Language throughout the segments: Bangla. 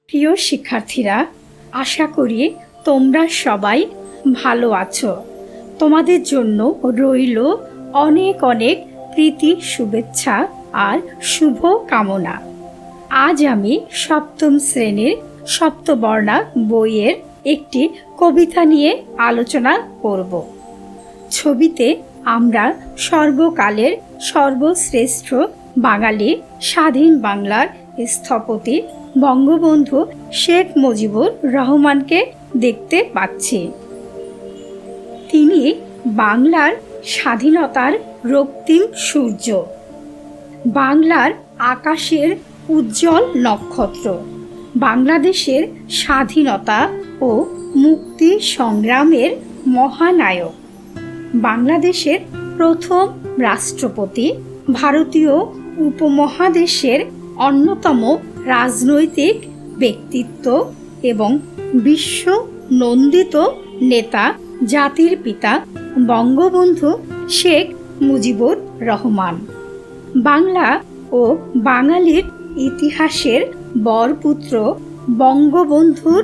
প্রিয় শিক্ষার্থীরা, আশা করি তোমরা সবাই ভালো আছো। তোমাদের জন্য রইল অনেক অনেক প্রীতি, শুভেচ্ছা আর শুভ কামনা। আজ আমি সপ্তম শ্রেণীর সপ্তবর্ণা বইয়ের একটি কবিতা নিয়ে আলোচনা করব। ছবিতে আমরা সর্বকালের সর্বশ্রেষ্ঠ বাঙালি স্বাধীন বাংলার স্থপতি বঙ্গবন্ধু শেখ মুজিবুর রহমানকে দেখতে পাচ্ছি। তিনি বাংলার স্বাধীনতার রক্তিম সূর্য, বাংলার আকাশের উজ্জ্বল নক্ষত্র, বাংলাদেশের স্বাধীনতা ও মুক্তি সংগ্রামের মহানায়ক, বাংলাদেশের প্রথম রাষ্ট্রপতি, ভারতীয় উপমহাদেশের অন্যতম রাজনৈতিক ব্যক্তিত্ব এবং বিশ্ব নন্দিত নেতা, জাতির পিতা বঙ্গবন্ধু শেখ মুজিবুর রহমান। বাংলা ও বাঙালির ইতিহাসের বরপুত্র বঙ্গবন্ধুর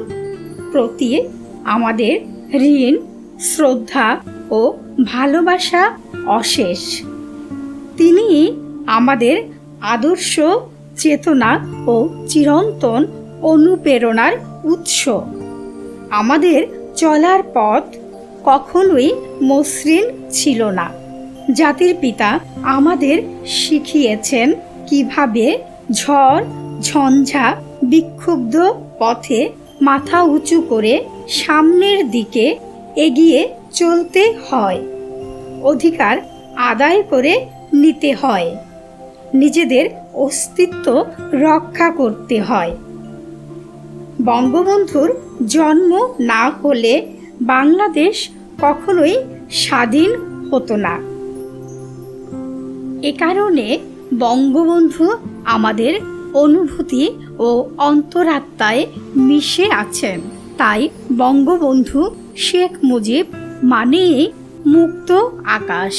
প্রতি আমাদের ঋণ, শ্রদ্ধা ও ভালোবাসা অশেষ। তিনি আমাদের আদর্শ, চেতনা ও চিরন্তন অনুপ্রেরণার উৎস। আমাদের চলার পথ কখনোই মসৃণ ছিল না। জাতির পিতা আমাদের শিখিয়েছেন কিভাবে ঝড়, ঝঞ্ঝা, বিক্ষুব্ধ পথে মাথা উঁচু করে সামনের দিকে এগিয়ে চলতে হয়, অধিকার আদায় করে নিতে হয়, নিজেদের অস্তিত্ব রক্ষা করতে হয়। বঙ্গবন্ধুর জন্ম না হলে বাংলাদেশ কখনোই স্বাধীন হতো না। এ কারণে বঙ্গবন্ধু আমাদের অনুভূতি ও অন্তরাত্মায় মিশে আছেন। তাই বঙ্গবন্ধু শেখ মুজিব মানেই মুক্ত আকাশ,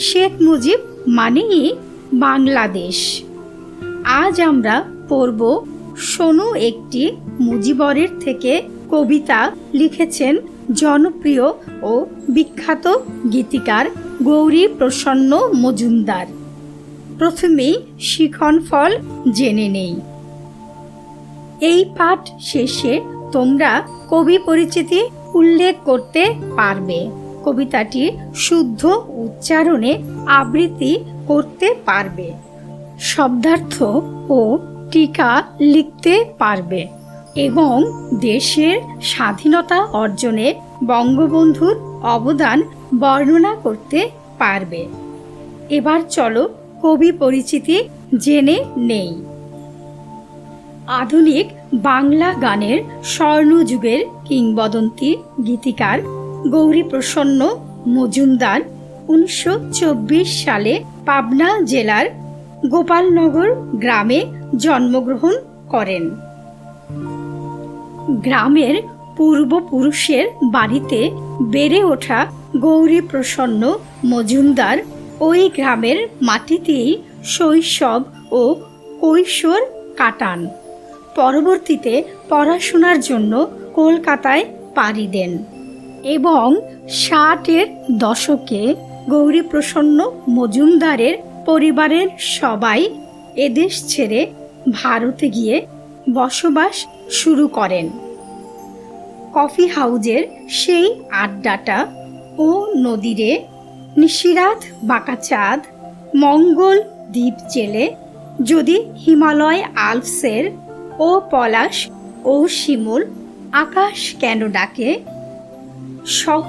শেখ মুজিব মানেই বাংলাদেশ। আজ আমরা পড়ব শোনো একটি মুজিবরের থেকে কবিতা লিখেছেন জনপ্রিয় ও বিখ্যাত গীতিকার গৌরী প্রসন্ন মজুমদার। প্রথমেই শিখনফল জেনে নেই। এই পাঠ শেষে তোমরা কবি পরিচিতি উল্লেখ করতে পারবে। কবিতাটি শুদ্ধ উচ্চারণে আবৃত্তি করতে পারবে, শব্দার্থ ও টিকা লিখতে পারবে এবং দেশের স্বাধীনতা অর্জনে বঙ্গবন্ধুর অবদান বর্ণনা করতে পারবে। এবার চলো কবি পরিচিতি জেনে নেই। আধুনিক বাংলা গানের স্বর্ণযুগের কিংবদন্তি গীতিকার গৌরী প্রসন্ন মজুমদার 1924 সালে পাবনা জেলার গোপালনগর গ্রামে জন্মগ্রহণ করেন। গ্রামের পূর্বপুরুষের বাড়িতে বেড়ে ওঠা গৌরী প্রসন্ন মজুমদার ওই গ্রামের মাটিতেই শৈশব ও কৈশোর কাটান। পরবর্তীতে পড়াশোনার জন্য কলকাতায় পাড়ি দেন এবং 60-এর দশকে গৌরী প্রসন্ন মজুমদারের পরিবারের সবাই এদেশ ছেড়ে ভারতে গিয়ে বসবাস শুরু করেন। কফি হাউজের সেই আড্ডাটা ও নদীরে, নিশিরাত বাঁকা চাঁদ, মঙ্গল দ্বীপ জেলে, যদি হিমালয় আল্পসের ও পলাশ ও শিমুল, আকাশ কেন ডাকে সহ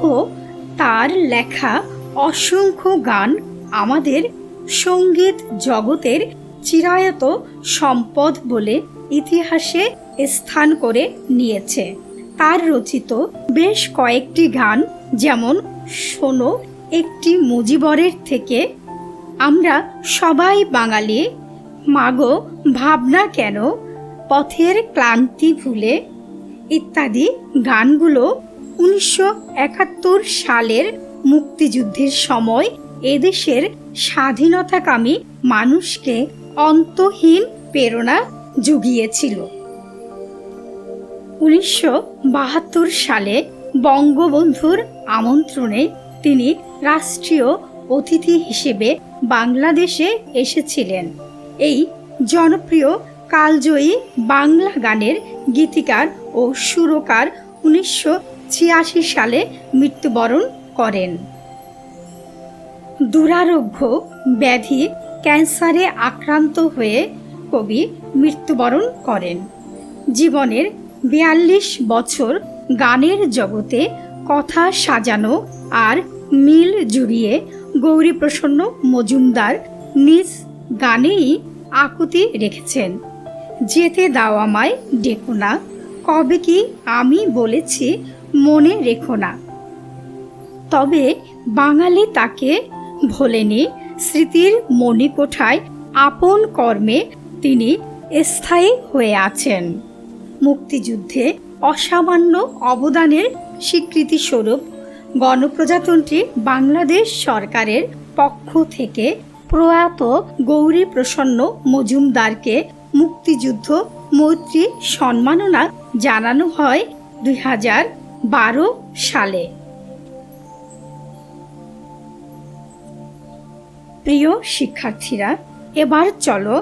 তার লেখা অসংখ্য গান আমাদের সঙ্গীত জগতের চিরায়ত সম্পদ বলে ইতিহাসে স্থান করে নিয়েছে। তার রচিত বেশ কয়েকটি গান, যেমন শোনো একটি মুজিবরের থেকে, আমরা সবাই বাঙালি, মাগো ভাবনা কেন, পথের ক্লান্তি ভুলে ইত্যাদি গানগুলো 1971 সালের মুক্তিযুদ্ধের সময় এদেশের স্বাধীনতাকামী মানুষকে অন্তহীন প্রেরণা জুগিয়েছিল। 1972 সালে বঙ্গবন্ধুর আমন্ত্রণে তিনি রাষ্ট্রীয় অতিথি হিসেবে বাংলাদেশে এসেছিলেন। এই জনপ্রিয় কালজয়ী বাংলা গানের গীতিকার ও সুরকার 1986 সালে মৃত্যুবরণ করেন। দুরারোগ্য ব্যাধি ক্যান্সারে আক্রান্ত হয়ে কবি মৃত্যুবরণ করেন। জীবনের 42 বছর গানের জগতে কথা সাজানো আর মিল জুড়িয়ে গৌরীপ্রসন্ন মজুমদার নিজ গানেই আকুতি রেখেছেন। যেতে দাও আমায় ডেকো না, কবে কি আমি বলেছি মনে রেখো না। তবে বাঙালি তাকে ভোলেনি, স্মৃতির মণিকোঠায় আপন কর্মে তিনি স্থায়ী হয়ে আছেন। মুক্তিযুদ্ধে অসামান্য অবদানের স্বীকৃতিস্বরূপ গণপ্রজাতন্ত্রী বাংলাদেশ সরকারের পক্ষ থেকে প্রয়াত গৌরীপ্রসন্ন মজুমদারকে মুক্তিযুদ্ধ মৈত্রী সম্মাননা জানানো হয় 2012 সালে। প্রিয় শিক্ষার্থীরা, এবার চলো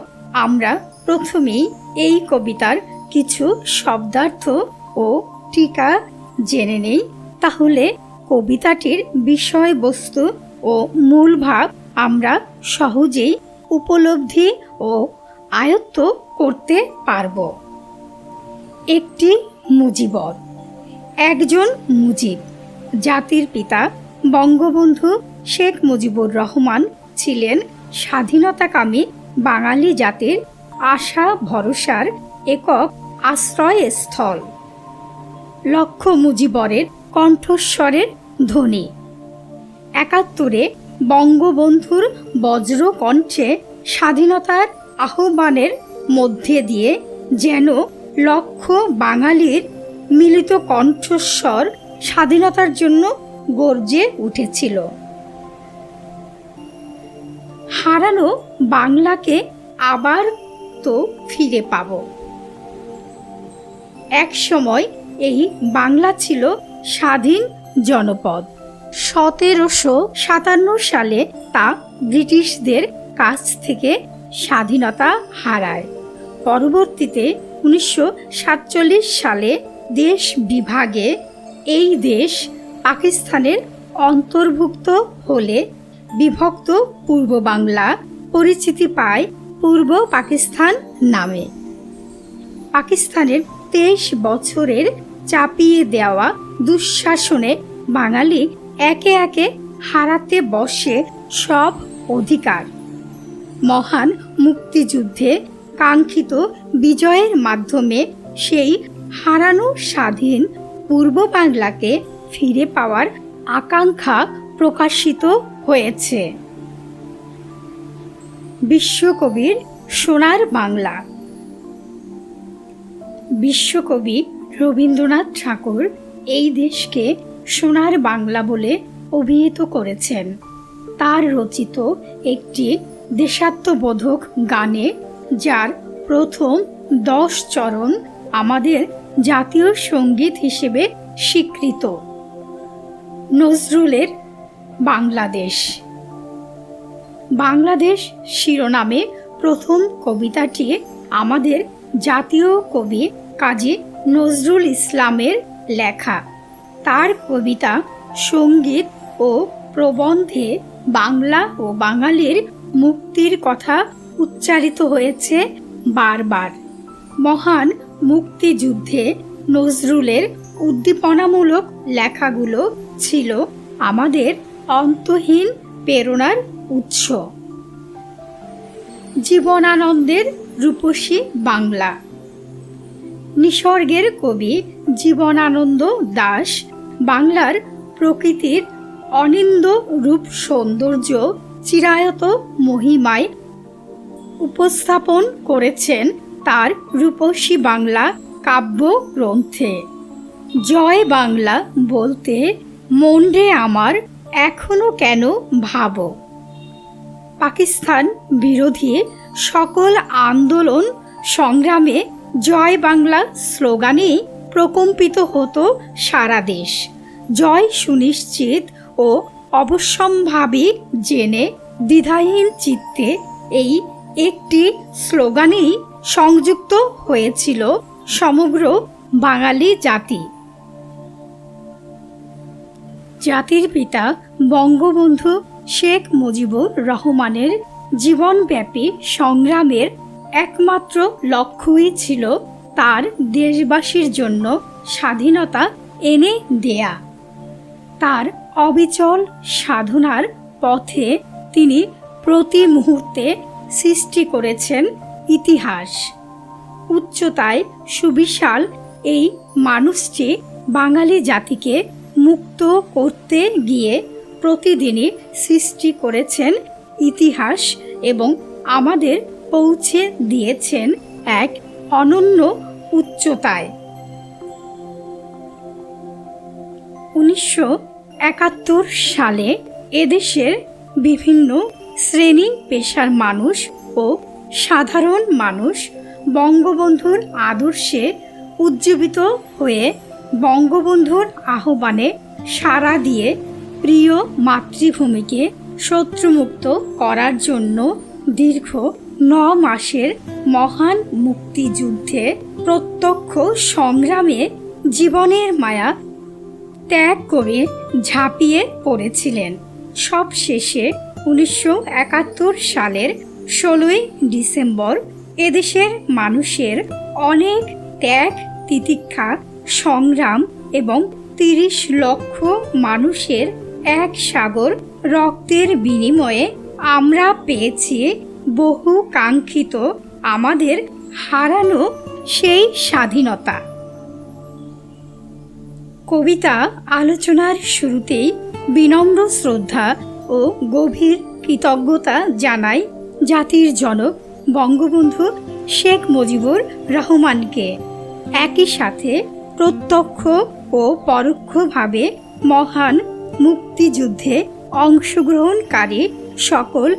আমরা প্রথমেই এই কবিতার কিছু শব্দার্থ ও টিকা জেনে নেই। তাহলে কবিতাটির বিষয়বস্তু ও মূল ভাব আমরা সহজেই উপলব্ধি ও আয়ত্ত করতে পারব। একটি মুজিবর। একজন মুজিব, জাতির পিতা বঙ্গবন্ধু শেখ মুজিবুর রহমান ছিলেন স্বাধীনতাকামী বাঙালি জাতির আশা ভরসার একক আশ্রয়স্থল। লক্ষ মুজিবরের কণ্ঠস্বরের ধ্বনি। 71-এ বঙ্গবন্ধুর বজ্র কণ্ঠে স্বাধীনতার আহ্বানের মধ্যে দিয়ে যেন লক্ষ বাঙালির মিলিত কণ্ঠস্বর স্বাধীনতার জন্য গর্জে উঠেছিল। হারানো বাংলাকে আবার তো ফিরে পাব। এক সময় এই বাংলা ছিল স্বাধীন জনপদ। 1757 সালে তা ব্রিটিশদের কাছ থেকে স্বাধীনতা হারায়। পরবর্তীতে 1947 সালে দেশ বিভাগে এই দেশ পাকিস্তানের অন্তর্ভুক্ত হলে বিভক্ত পূর্ব বাংলা পরিচিতি পায় পূর্ব পাকিস্তান নামে। পাকিস্তানের 23 বছরের চাপিয়ে দেওয়া দুঃশাসনে বাঙালি একে একে হারাতে বসে সব অধিকার। মহান মুক্তিযুদ্ধে কাঙ্ক্ষিত বিজয়ের মাধ্যমে সেই হারানো স্বাধীন পূর্ব বাংলাকে ফিরে পাওয়ার আকাঙ্ক্ষা প্রকাশিত হয়েছে। বিশ্বকবির সোনার বাংলা। বিশ্বকবি রবীন্দ্রনাথ ঠাকুর এই দেশকে সোনার বাংলা বলে অভিহিত করেছেন। তার রচিত একটি দেশাত্মবোধক গানে, যার প্রথম 10 চরণ আমাদের জাতীয় সঙ্গীত হিসেবে স্বীকৃত। নজরুলের বাংলাদেশ। বাংলাদেশ শিরোনামে প্রথম কবিতাটি আমাদের জাতীয় কবি কাজী নজরুল ইসলামের লেখা। তার কবিতা, সঙ্গীত ও প্রবন্ধে বাংলা ও বাঙালির মুক্তির কথা উচ্চারিত হয়েছে বারবার। মহান মুক্তিযুদ্ধে নজরুলের উদ্দীপনামূলক লেখাগুলো ছিল আমাদের অন্তহীন প্রেরণার উৎস। জীবনানন্দের রূপসী বাংলা। নিসর্গের কবি জীবনানন্দ দাশ বাংলার প্রকৃতির অনিন্দ রূপ সৌন্দর্য চিরায়ত মহিমায় উপস্থাপন করেছেন তার রূপসী বাংলা কাব্য গ্রন্থে। জয় বাংলা বলতে মন রে আমার এখনো কেন ভাবো। পাকিস্তান বিরোধী সকল আন্দোলন সংগ্রামে জয় বাংলা স্লোগানেই প্রকম্পিত হতো সারা দেশ। জয় সুনিশ্চিত ও অবশ্যম্ভাবী জেনে দ্বিধাহীন চিত্তে এই একটি স্লোগানেই সংযুক্ত হয়েছিল সমগ্র বাঙালি জাতি। জাতির পিতা বঙ্গবন্ধু শেখ মুজিবুর রহমানের জীবনব্যাপী সংগ্রামের একমাত্র লক্ষ্যই ছিল তার দেশবাসীর জন্য স্বাধীনতা এনে দেয়া। তার অবিচল সাধনার পথে তিনি প্রতি মুহূর্তে সৃষ্টি করেছেন ইতিহাস। উচ্চতায় সুবিশাল এই মানুষটি বাঙালি জাতিকে মুক্ত করতে গিয়ে প্রতিদিনই সৃষ্টি করেছেন ইতিহাস এবং আমাদের পৌঁছে দিয়েছেন এক অনন্য উচ্চতায়। 1971 সালে এদেশের বিভিন্ন শ্রেণী পেশার মানুষ ও সাধারণ মানুষ বঙ্গবন্ধুর আদর্শে উজ্জীবিত হয়ে বঙ্গবন্ধুর আহ্বানে সাড়া দিয়ে প্রিয় মাতৃভূমিকে শত্রুমুক্ত করার জন্য দীর্ঘ 9 মাসের মহান মুক্তিযুদ্ধে প্রত্যক্ষ সংগ্রামে জীবনের মায়া ত্যাগ করে ঝাঁপিয়ে পড়েছিলেন। সবশেষে 1971 সালের 16ই ডিসেম্বর এদেশের মানুষের অনেক ত্যাগ তিতিক্ষা সংগ্রাম এবং 30 লক্ষ মানুষের এক সাগর রক্তের বিনিময়ে আমরা পেয়েছি বহু কাঙ্ক্ষিত আমাদের হারানো সেই স্বাধীনতা। কবিতা আলোচনার শুরুতেই বিনম্র শ্রদ্ধা ও গভীর কৃতজ্ঞতা জানাই জাতির জনক বঙ্গবন্ধু শেখ মুজিবুর রহমানকে। একই সাথে প্রত্যক্ষ ও পরোক্ষভাবে মহান মুক্তিযুদ্ধে অংশগ্রহণকারী সকল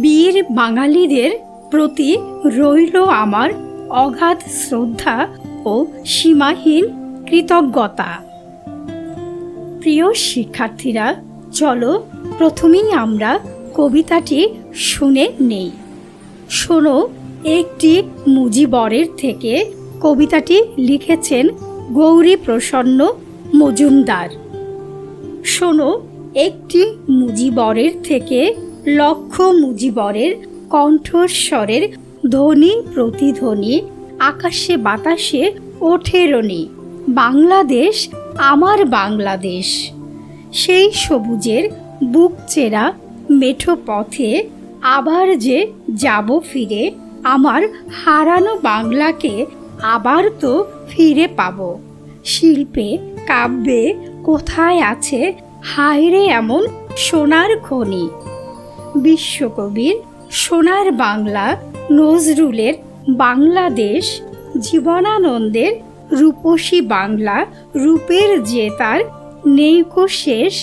বীর বাঙালিদের প্রতি রইল আমার অগাধ শ্রদ্ধা ও সীমাহীন কৃতজ্ঞতা। প্রিয় শিক্ষার্থীরা, চলো প্রথমেই আমরা কবিতাটি শুনে নেই। শোনো একটি মুজিবরের থেকে কবিতাটি লিখেছেন গৌরী প্রসন্ন মজুমদার। শোনো একটি মুজিবরের থেকে লক্ষ মুজিবরের কণ্ঠস্বরের ধ্বনি প্রতিধ্বনি আকাশে বাতাসে ওঠে রনি। বাংলাদেশ আমার বাংলাদেশ, সেই সবুজের বুক চেরা মেঠো পথে আবার যে যাব ফিরে, আমার হারানো বাংলাকে আবার তো ফিরে পাব। শিল্পে কাব্যে কোথায় আছে হায়রে এমন সোনার খনি। বিশ্বকবির সোনার বাংলা, নজরুলের বাংলাদেশ, জীবনানন্দের রূপসী বাংলা, রূপের যে তার নেইকো শেষ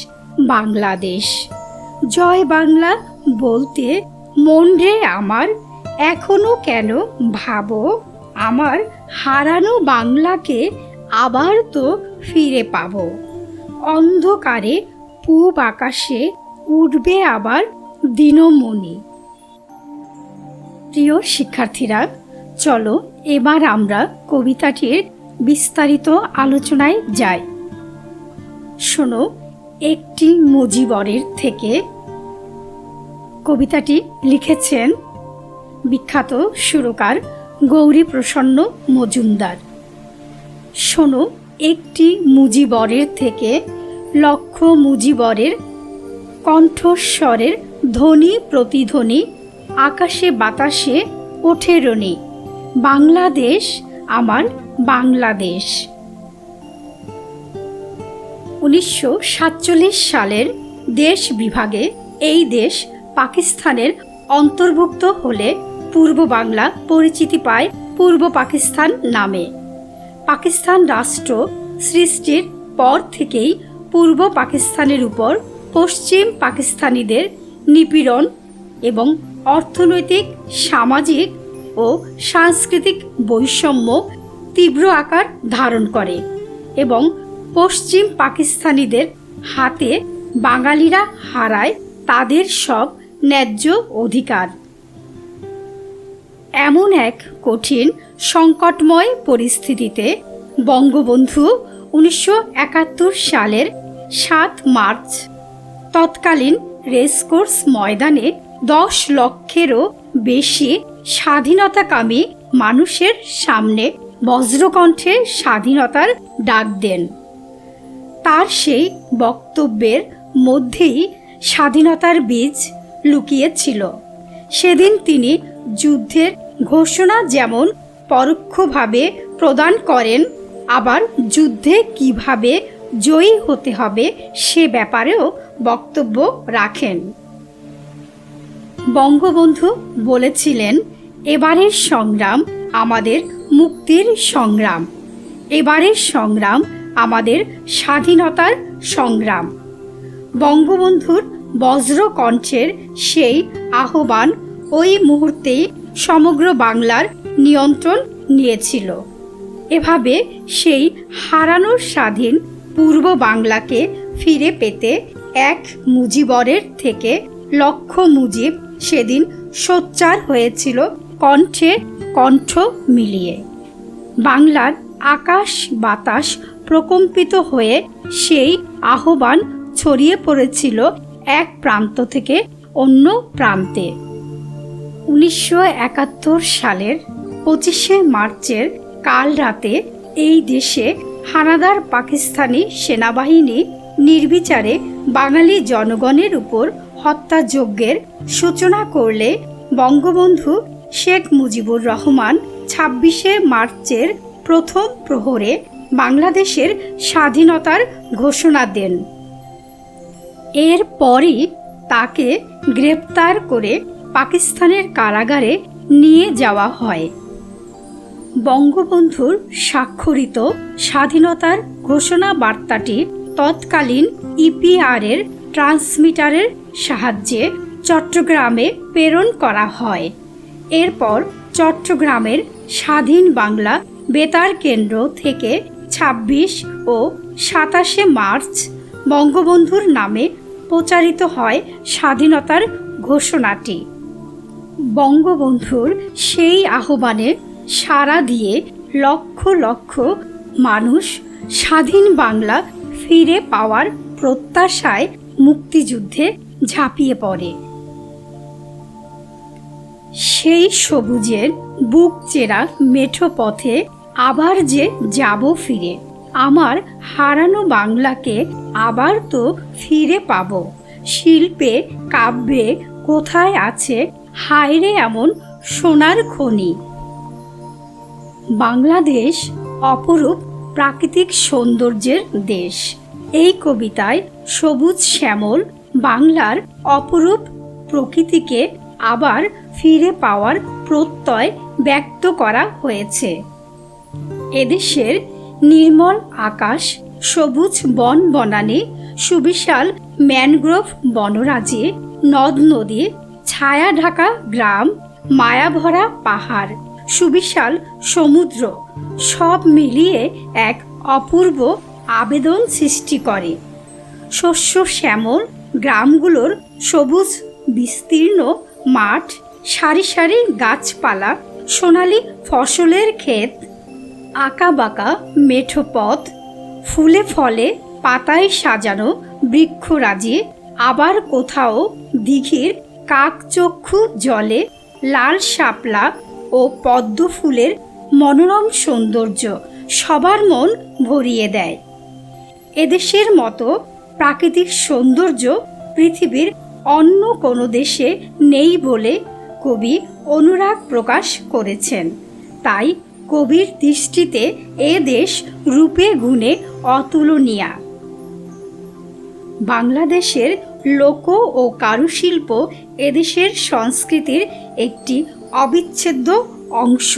বাংলাদেশ। জয় বাংলা বলতে মন রে আমার এখনো কেন ভাবো, আমার হারানো বাংলাকে আবার তো ফিরে পাব। অন্ধকারে পূব আকাশে উঠবে আবার দিনমণি। প্রিয় শিক্ষার্থীরা, চলো এবার আমরা কবিতাটির বিস্তারিত আলোচনায় যাই। শোনো একটি মুজিবরের থেকে কবিতাটি লিখেছেন বিখ্যাত সুরকার গৌরী প্রসন্ন মজুমদার। শোনো একটি মুজিবরের থেকে লক্ষ মুজিবরের কণ্ঠস্বরের ধ্বনি প্রতিধ্বনি আকাশে বাতাসে ওঠে রনি। বাংলাদেশ আমার বাংলাদেশ। 1947 সালের দেশ বিভাগে এই দেশ পাকিস্তানের অন্তর্ভুক্ত হলে পূর্ব বাংলা পরিচিতি পায় পূর্ব পাকিস্তান নামে। পাকিস্তান রাষ্ট্র সৃষ্টির পর থেকেই পূর্ব পাকিস্তানের উপর পশ্চিম পাকিস্তানিদের নিপীড়ন এবং অর্থনৈতিক সামাজিক ও সাংস্কৃতিক বৈষম্য তীব্র আকার ধারণ করে এবং পশ্চিম পাকিস্তানিদের হাতে বাঙালিরা হারায় তাদের সব ন্যায্য অধিকার। এমন এক কঠিন সংকটময় পরিস্থিতিতে বঙ্গবন্ধু 1971 সালের 7 মার্চ তৎকালীন রেসকোর্স ময়দানে 10 লক্ষেরও বেশি স্বাধীনতাকামী মানুষের সামনে বজ্রকণ্ঠে স্বাধীনতার ডাক দেন। তার সেই বক্তব্যের মধ্যেই স্বাধীনতার বীজ লুকিয়েছিল। সেদিন তিনি যুদ্ধের ঘোষণা যেমন পরোক্ষভাবে প্রদান করেন, আবার যুদ্ধে কিভাবে জয়ী হতে হবে সে ব্যাপারেও বক্তব্য রাখেন। বঙ্গবন্ধু বলেছিলেন, এবারের সংগ্রাম আমাদের মুক্তির সংগ্রাম, এবারের সংগ্রাম আমাদের স্বাধীনতার সংগ্রাম। বঙ্গবন্ধুর বজ্রকণ্ঠের সেই আহ্বান ওই মুহূর্তেই সমগ্র বাংলার নিয়ন্ত্রণ নিয়েছিল। এভাবে সেই হারানোর স্বাধীন পূর্ব বাংলাকে ফিরে পেতে এক মুজিবরের থেকে লক্ষ মুজিব সেদিন সোচ্চার হয়েছিল কণ্ঠে কণ্ঠ মিলিয়ে। বাংলার আকাশ বাতাস প্রকম্পিত হয়ে সেই আহ্বান ছড়িয়ে পড়েছিল এক প্রান্ত থেকে অন্য প্রান্তে। 1971 সালের 25শে মার্চের কাল রাতে এই দেশে হানাদার পাকিস্তানি সেনাবাহিনী নির্বিচারে বাঙালি জনগণের উপর হত্যাযজ্ঞের সূচনা করলে বঙ্গবন্ধু শেখ মুজিবুর রহমান 26শে মার্চের প্রথম প্রহরে বাংলাদেশের স্বাধীনতার ঘোষণা দেন। এরপরই তাকে গ্রেপ্তার করে পাকিস্তানের কারাগারে নিয়ে যাওয়া হয়। বঙ্গবন্ধুর স্বাক্ষরিত স্বাধীনতার ঘোষণা বার্তাটি তৎকালীন ইপিআরের ট্রান্সমিটারের সাহায্যে চট্টগ্রামে প্রেরণ করা হয়। এরপর চট্টগ্রামের স্বাধীন বাংলা বেতার কেন্দ্র থেকে 26 ও 27শে মার্চ বঙ্গবন্ধুর নামে প্রচারিত হয় স্বাধীনতার ঘোষণাটি। বঙ্গবন্ধুর সেই আহ্বানে সাড়া দিয়ে লক্ষ লক্ষ মানুষ স্বাধীন বাংলা ফিরে পাওয়ার প্রত্যাশায় মুক্তিযুদ্ধে ঝাঁপিয়ে পড়ে। সেই সবুজের বুক চেরা মেঠো পথে আবার যে যাব ফিরে, আমার হারানো বাংলাকে আবার তো ফিরে পাব। শিল্পে কাব্যে কোথায় আছে হায়রে এমন সোনার খনি। বাংলাদেশ অপরূপ প্রাকৃতিক সৌন্দর্যের দেশ। এই কবিতায় সবুজ শ্যামল বাংলার অপরূপ প্রকৃতিকে আবার ফিরে পাওয়ার প্রত্যয় ব্যক্ত করা হয়েছে। এদেশের নির্মল আকাশ, সবুজ বন বনানী, সুবিশাল ম্যানগ্রোভ বনরাজি, নদ নদী, ছায়া ঢাকা গ্রাম, মায়াভরা পাহাড়, সুবিশাল সমুদ্র সব মিলিয়ে এক অপূর্ব আবেদন সৃষ্টি করে। শস্য শ্যামল গ্রামগুলোর সবুজ বিস্তীর্ণ মাঠ, সারি সারি গাছপালা, সোনালি ফসলের ক্ষেত, আঁকাবাঁকা মেঠো পথ, ফুলে ফলে পাতায় সাজানো বৃক্ষরাজি, আবার কোথাও দিঘির কাকচক্ষু জলে লাল শাপলা ও পদ্ম ফুলের মনোরম সৌন্দর্য সবার মন ভরিয়ে দেয়। এদেশের মতো প্রাকৃতিক সৌন্দর্য পৃথিবীর অন্য কোনো দেশে নেই বলে কবি অনুরাগ প্রকাশ করেছেন। তাই কবির দৃষ্টিতে এ দেশ রূপে গুণে অতুলনীয়া। বাংলাদেশের লোক ও কারুশিল্প এদেশের সংস্কৃতির একটি অবিচ্ছেদ্য অংশ।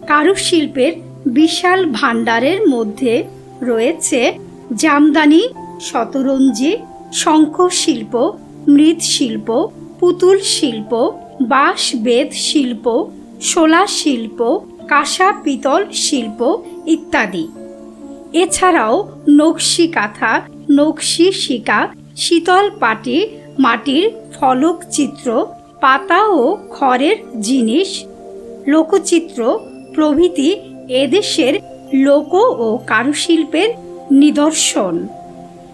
কারুশিল্পের বিশাল ভাণ্ডারের মধ্যে রয়েছে জামদানি, শতরঞ্জি, শঙ্খশিল্প, মৃৎশিল্প, পুতুল শিল্প, বাঁশ বেত শিল্প, শোলা শিল্প, কাঁসা পিতল শিল্প ইত্যাদি। এছাড়াও নকশি কাঁথা, নকশি শিকা, শীতল পাটি, মাটির ফলক চিত্র, পাতা ও খড়ের জিনিস, লোকচিত্র প্রভৃতি এদেশের লোক ও কারুশিল্পের নিদর্শন।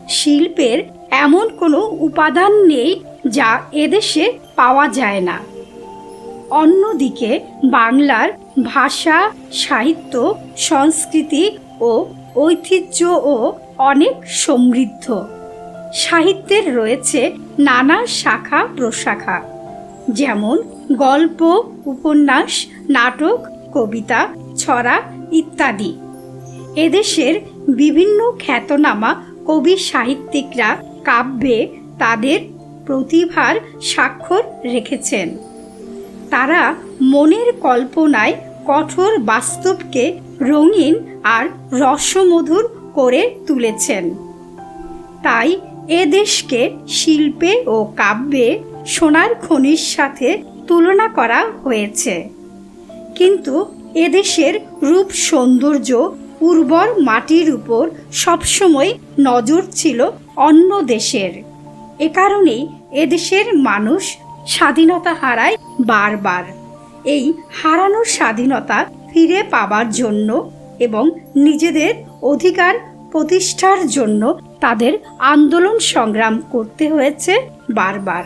শিল্পের এমন কোনো উপাদান নেই যা এদেশে পাওয়া যায় না। অন্যদিকে বাংলার ভাষা, সাহিত্য, সংস্কৃতি ও ঐতিহ্যও অনেক সমৃদ্ধ। সাহিত্যের রয়েছে নানা শাখা প্রশাখা, যেমন গল্প, উপন্যাস, নাটক, কবিতা, ছড়া ইত্যাদি। এদেশের বিভিন্ন খ্যাতনামা কবি সাহিত্যিকরা কাব্যে তাদের প্রতিভার স্বাক্ষর রেখেছেন। তারা মনের কল্পনায় কঠোর বাস্তবকে রঙিন আর রসমধুর করে তুলেছেন। তাই এ দেশকে শিল্পে ও কাব্যে সোনার খনির সাথে তুলনা করা হয়েছে। কিন্তু এদেশের রূপ সৌন্দর্য, উর্বর মাটির উপর সবসময় নজর ছিল অন্য দেশের। এ কারণেই এদেশের মানুষ স্বাধীনতা হারায় বারবার। এই হারানো স্বাধীনতা ফিরে পাবার জন্য এবং নিজেদের অধিকার প্রতিষ্ঠার জন্য তাদের আন্দোলন সংগ্রাম করতে হয়েছে বারবার।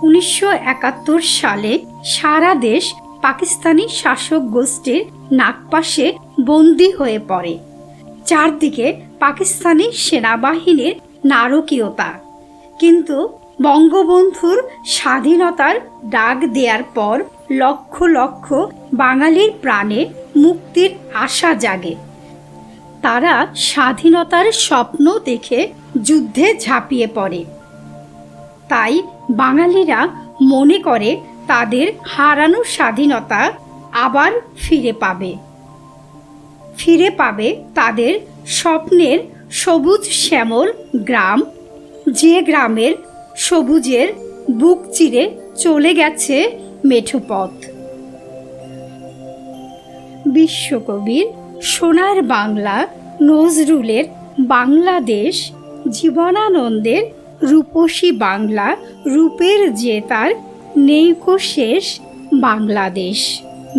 1971 সালে সারা দেশ পাকিস্তানি শাসক গোষ্ঠীর নাগপাশে বন্দী হয়ে পড়ে। চারদিকে পাকিস্তানি সেনাবাহিনীর নারকীয়তা। কিন্তু বঙ্গবন্ধুর স্বাধীনতার ডাক দেওয়ার পর লক্ষ লক্ষ বাঙালির প্রাণে মুক্তির আশা জাগে। তারা স্বাধীনতার স্বপ্ন দেখে যুদ্ধে ঝাঁপিয়ে পড়ে। তাই বাঙালিরা মনে করে তাদের হারানো স্বাধীনতা আবার ফিরে পাবে তাদের স্বপ্নের সবুজ শ্যামল গ্রাম, যে গ্রামের সবুজের বুক চিরে চলে গেছে মেঠো পথ। বিশ্বকবির সোনার বাংলা, নজরুলের বাংলাদেশ, জীবনানন্দের রূপসী বাংলা, রূপের যে তার নেইকো শেষ বাংলাদেশ।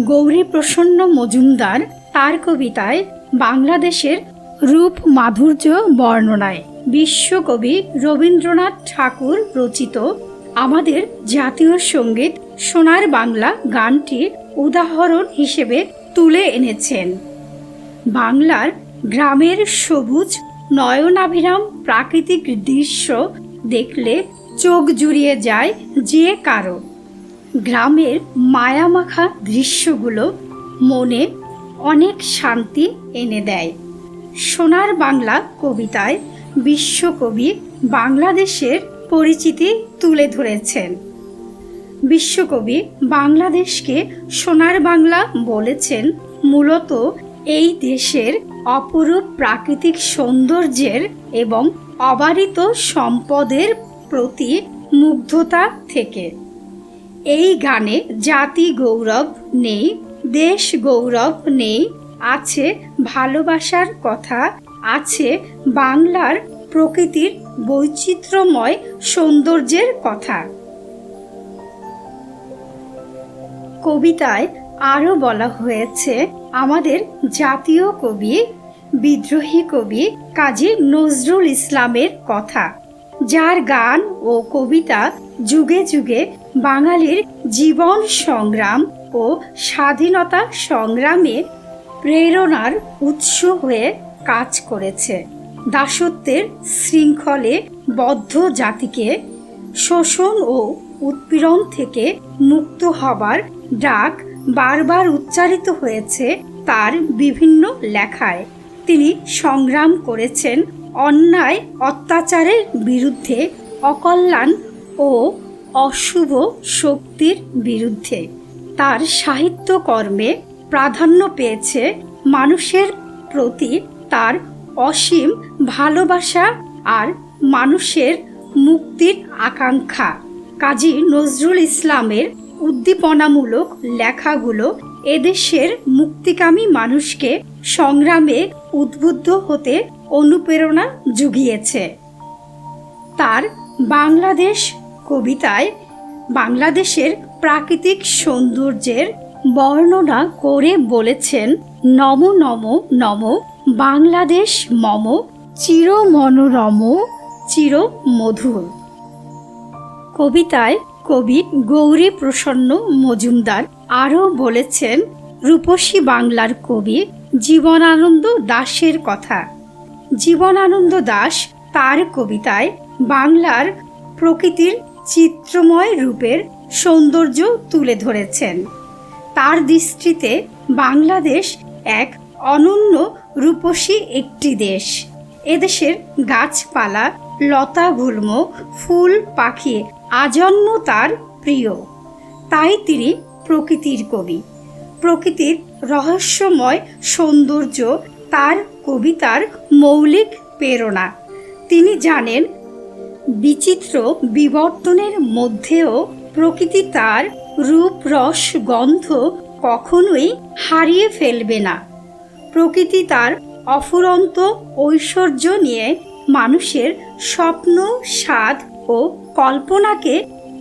গৌরীপ্রসন্ন মজুমদার তার কবিতায় বাংলাদেশের রূপ মাধুর্য বর্ণনায় বিশ্বকবি রবীন্দ্রনাথ ঠাকুর রচিত আমাদের জাতীয় সঙ্গীত সোনার বাংলা গানটির উদাহরণ হিসেবে তুলে এনেছেন। বাংলার গ্রামের সবুজ নয়নাভিরাম প্রাকৃতিক দৃশ্য দেখলে চোখ জুড়িয়ে যায় যে কারো। গ্রামের মায়ামাখা দৃশ্যগুলো মনে অনেক শান্তি এনে দেয়। সোনার বাংলা কবিতায় বিশ্বকবি বাংলাদেশের পরিচিতি তুলে ধরেছেন। বিশ্বকবি বাংলাদেশকে সোনার বাংলা বলেছেন মূলত এই দেশের অপরূপ প্রাকৃতিক সৌন্দর্যের এবং অবারিত সম্পদের প্রতি মুগ্ধতা থেকে। এই গানে জাতি গৌরব নেই, দেশ গৌরব নেই, আছে ভালোবাসার কথা, আছে বাংলার প্রকৃতির বৈচিত্র্যময় সৌন্দর্যের কথা। কবিতায় আরও বলা হয়েছে আমাদের জাতীয় কবি, বিদ্রোহী কবি কাজী নজরুল ইসলামের কথা, যার গান ও কবিতা যুগে যুগে বাঙালির জীবন সংগ্রাম ও স্বাধীনতা সংগ্রামে প্রেরণার উৎস হয়ে কাজ করেছে। দাসত্বের শৃঙ্খলে বদ্ধ জাতিকে শোষণ ও উৎপীড়ন থেকে মুক্ত হবার ডাক বারবার উচ্চারিত হয়েছে তার বিভিন্ন লেখায়। তিনি সংগ্রাম করেছেন অন্যায় অত্যাচারের বিরুদ্ধে, অকল্যাণ ও অশুভ শক্তির বিরুদ্ধে। তার সাহিত্যকর্মে প্রাধান্য পেয়েছে মানুষের প্রতি তার অসীম ভালোবাসা আর মানুষের মুক্তির আকাঙ্ক্ষা। কাজী নজরুল ইসলামের উদ্দীপনামূলক লেখাগুলো এদেশের মুক্তিকামী মানুষকে সংগ্রামে উদ্বুদ্ধ হতে অনুপ্রেরণা জুগিয়েছে। তার বাংলাদেশ কবিতায় বাংলাদেশের প্রাকৃতিক সৌন্দর্যের বর্ণনা করে বলেছেন, নম নম নম বাংলাদেশ মম চির মনোরম চির মধুর। কবিতায় কবি গৌরী প্রসন্ন মজুমদার আরও বলেছেন রূপসী বাংলার কবি জীবনানন্দ দাশের কথা। জীবনানন্দ দাশ তার কবিতায় বাংলার প্রকৃতির চিত্রময় রূপের সৌন্দর্য তুলে ধরেছেন। তার দৃষ্টিতে বাংলাদেশ এক অনন্য রূপসী একটি দেশ। এদেশের গাছপালা, লতাগুল্ম, ফুল, পাখি আজন্ম তার প্রিয়। তাই তিনি প্রকৃতির কবি। প্রকৃতির রহস্যময় সৌন্দর্য তার কবিতার মৌলিক প্রেরণা। তিনি জানেন বিচিত্র বিবর্তনের মধ্যেও প্রকৃতি তার রূপ, রস, গন্ধ কখনোই হারিয়ে ফেলবে না। প্রকৃতি তার অফুরন্ত ঐশ্বর্য নিয়ে মানুষের স্বপ্ন, স্বাদ ও কল্পনাকে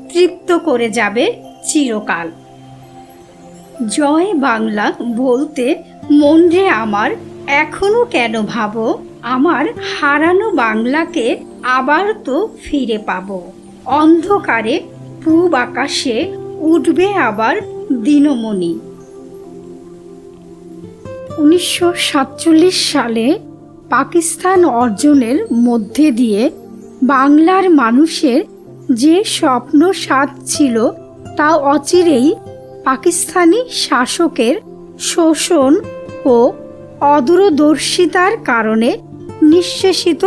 তৃপ্ত করে যাবে চিরকাল। জয় বাংলা বলতে মন রে আমার এখনো কেন ভাবো, আমার হারানো বাংলাকে আবার তো ফিরে পাবো। অন্ধকারে পূব আকাশে উঠবে আবার দিনমণি। 1947 সালে পাকিস্তান অর্জনের মধ্যে দিয়ে বাংলার মানুষের যে স্বপ্ন স্বাদ ছিল তা অচিরেই পাকিস্তানি শাসকের শোষণ ও অদূরদর্শিতার কারণে নিঃশেষিত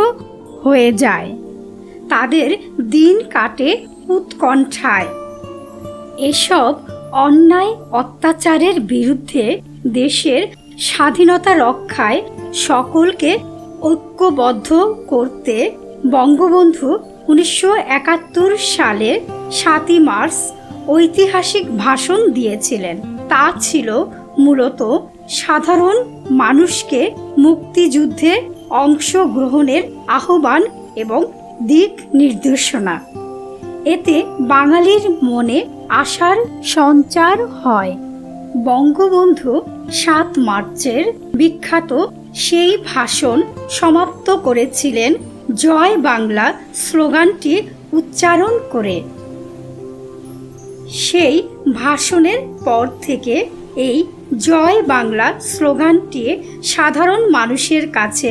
হয়ে যায়। তাদের দিন কাটে উৎকণ্ঠায়। এসব অন্যায় অত্যাচারের বিরুদ্ধে দেশের স্বাধীনতা রক্ষায় সকলকে ঐক্যবদ্ধ করতে বঙ্গবন্ধু 1971 সালের 7 মার্চ ঐতিহাসিক ভাষণ দিয়েছিলেন। তা ছিল মূলত সাধারণ মানুষকে মুক্তিযুদ্ধে অংশগ্রহণের আহ্বান এবং দিক নির্দেশনা। এতে বাঙালির মনে আশার সঞ্চার হয়। বঙ্গবন্ধু 7 মার্চের বিখ্যাত সেই ভাষণ সমাপ্ত করেছিলেন জয় বাংলা স্লোগানটি উচ্চারণ করে। সেই ভাষণের পর থেকে এই জয় বাংলা স্লোগানটি সাধারণ মানুষের কাছে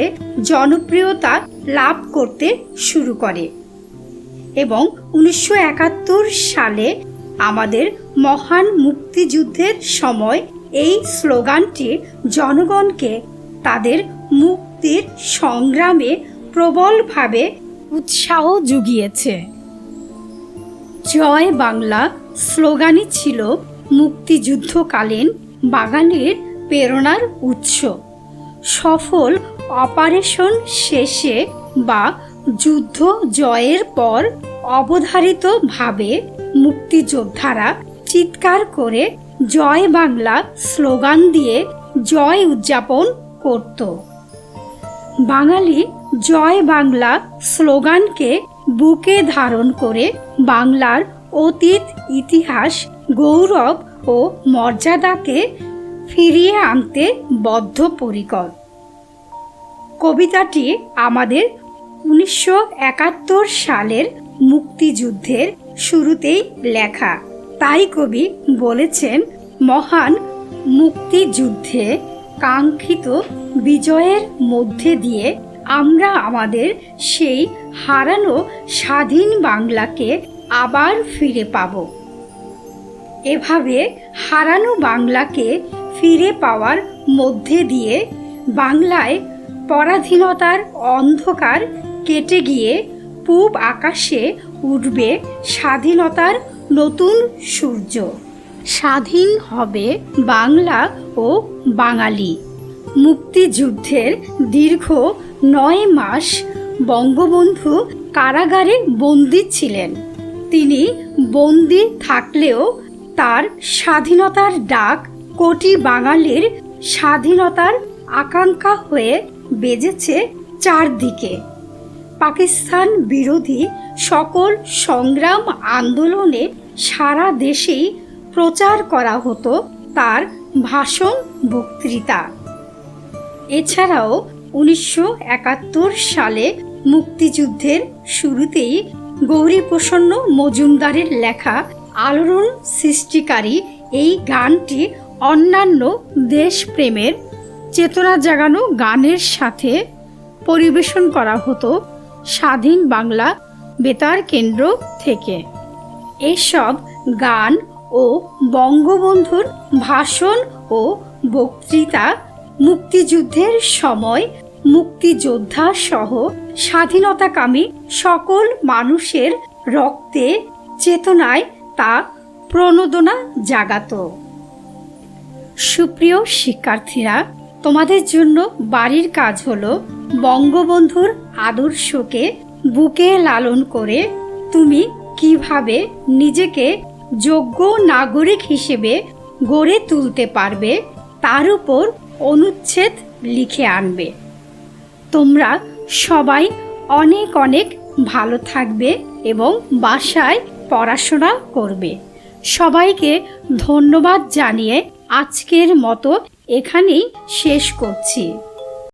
জনপ্রিয়তা লাভ করতে শুরু করে এবং 1971 সালে আমাদের মহান মুক্তিযুদ্ধের সময় এই স্লোগানটি জনগণকে তাদের মুক্তির সংগ্রামে প্রবলভাবে উৎসাহ জুগিয়েছে। জয় বাংলা স্লোগানই ছিল মুক্তিযুদ্ধকালীন বাঙালির প্রেরণার উৎস। সফল অপারেশন শেষে বা যুদ্ধ জয়ের পর অবধারিতভাবে মুক্তিযোদ্ধারা চিৎকার করে জয় বাংলা স্লোগান দিয়ে জয় উদযাপন করত। বাঙালি জয় বাংলা স্লোগানকে বুকে ধারণ করে বাংলার অতীত ইতিহাস, গৌরব ও মর্যাদাকে ফিরিয়ে আনতে বদ্ধপরিকর। কবিতাটি আমাদের 1971 সালের মুক্তিযুদ্ধের শুরুতেই লেখা। তাই কবি বলেছেন, মহান মুক্তিযুদ্ধে কাঙ্ক্ষিত বিজয়ের মধ্যে দিয়ে আমরা আমাদের সেই হারানো স্বাধীন বাংলাকে আবার ফিরে পাব। এভাবে হারানো বাংলাকে ফিরে পাওয়ার মধ্যে দিয়ে বাংলায় পরাধীনতার অন্ধকার কেটে গিয়ে পূব আকাশে উঠবে স্বাধীনতার নতুন সূর্য। স্বাধীন হবে বাংলা ও বাঙালি। মুক্তিযুদ্ধের দীর্ঘ 9 মাস বঙ্গবন্ধু কারাগারে বন্দী ছিলেন। তিনি বন্দী থাকলেও তার স্বাধীনতার ডাক কোটি বাঙালির স্বাধীনতার আকাঙ্ক্ষা হয়ে বেজেছে চারদিকে। পাকিস্তান বিরোধী সকল সংগ্রাম আন্দোলনে সারা দেশেই প্রচার করা হতো তার ভাষণ, বক্তৃতা। এছাড়াও 1971 সালে মুক্তিযুদ্ধের শুরুতেই গৌরীপ্রসন্ন মজুমদারের লেখা আলোড়ন সৃষ্টিকারী এই গানটি অন্যান্য দেশপ্রেমের চেতনা জাগানো গানের সাথে পরিবেশন করা হতো স্বাধীন বাংলা বেতার কেন্দ্র থেকে। এসব গান ও বঙ্গবন্ধুর ভাষণ ও বক্তৃতা মুক্তিযুদ্ধের সময় মুক্তিযোদ্ধা সহ স্বাধীনতাকামী সকল মানুষের রক্তে, চেতনায় তা প্রণোদনা জাগাত। সুপ্রিয় শিক্ষার্থীরা, তোমাদের জন্য বাড়ির কাজ হলো বঙ্গবন্ধুর আদর্শকে বুকে লালন করে তুমি কিভাবে নিজেকে যোগ্য নাগরিক হিসেবে গড়ে তুলতে পারবে তার উপর অনুচ্ছেদ লিখে আনবে। তোমরা সবাই অনেক অনেক ভালো থাকবে এবং বাসায় পড়াশোনা করবে। সবাইকে ধন্যবাদ জানিয়ে আজকের মতো এখানেই শেষ করছি।